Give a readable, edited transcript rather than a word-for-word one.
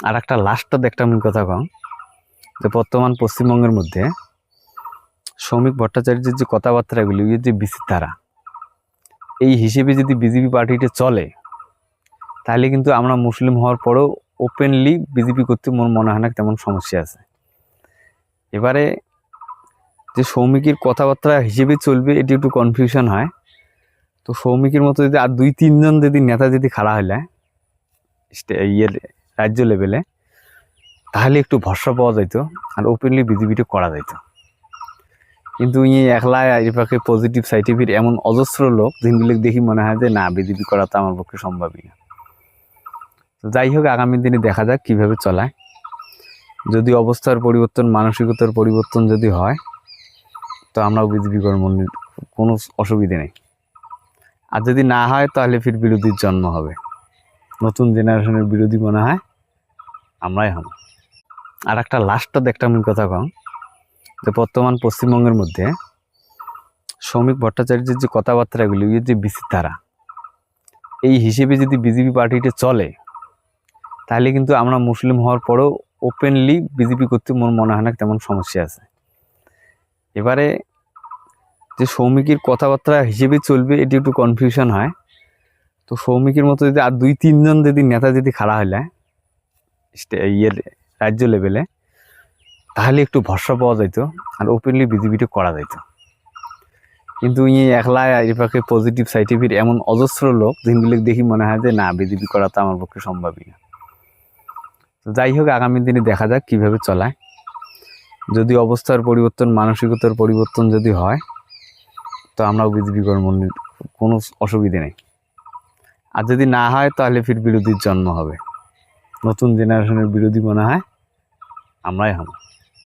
আর একটা লাস্টত একটা আমি কথা কম যে বর্তমান পশ্চিমবঙ্গের মধ্যে শ্রমিক ভট্টাচার্যের যে কথাবার্তাগুলি যে বিচিত্রা এই হিসেবে যদি বিজেপি পার্টিটা চলে তাহলে কিন্তু আমরা মুসলিম হওয়ার পরেও ওপেনলি বিজেপি করতে মনে হয় না তেমন সমস্যা আছে। এবারে যে সৌমিকের কথাবার্তা হিসেবে চলবে এটি একটু কনফিউশন হয়। তো সৌমিকের মতো যদি আর 2-3 জন যদি নেতা যদি খাড়া হলে ইয়ের রাজ্য লেভেলে তাহলে একটু ভরসা পাওয়া যেত আর ওপেনলি বিজেপিটা করা যেত। কিন্তু একলা এর পক্ষে পজিটিভ সাইটিফিক এমন অজস্র লোক যেগুলো দেখি মনে হয় যে না বিজেপি করা তো আমার পক্ষে সম্ভবই না। তো যাই হোক, আগামী দিনে দেখা যাক কিভাবে চলায়। যদি অবস্থার পরিবর্তন, মানসিকতার পরিবর্তন যদি হয় তো আমরাও বিজেপি করার মনে কোনো অসুবিধে নেই। আর যদি না হয় তাহলে ফির বিরোধীর জন্ম হবে। নতুন জেনারেশনের বিরোধী মনে হয় আমরাই হব। আর একটা লাস্টত একটা আমি কথা কম যে বর্তমান পশ্চিমবঙ্গের মধ্যে শ্রমিক ভট্টাচার্যের যে কথাবার্তাগুলি যে বিচিত্রা এই হিসেবে যদি বিজেপি পার্টিটা চলে তাহলে কিন্তু আমরা মুসলিম হওয়ার পরেও ওপেনলি বিজেপি করতে মনে হয় না তেমন সমস্যা আছে। এবারে যে সৌমিকের কথাবার্তা হিসেবে চলবে এটি একটু কনফিউশন হয়। তো সৌমিকের মতো যদি আর 2-3 জন যদি নেতা যদি খাড়া হলে ইয়ের রাজ্য লেভেলে তাহলে একটু ভরসা পাওয়া যেত আর ওপেনলি বিজেপিটা করা যেত। কিন্তু একলা এর পক্ষে পজিটিভ সাইটিফিক এমন অজস্র লোক যেগুলো দেখি মনে হয় যে না বিজেপি করা তো আমার পক্ষে সম্ভবই না। তো যাই হোক, আগামী দিনে দেখা যাক কিভাবে চলায়। যদি অবস্থার পরিবর্তন, মানসিকতার পরিবর্তন যদি হয় তো আমরাও বিজেপি করার মনে কোনো অসুবিধে নেই। আর যদি না হয় তাহলে ফির বিরোধীর জন্ম হবে। নতুন জেনারেশনের বিরোধী মনে হয় আমরাই হব।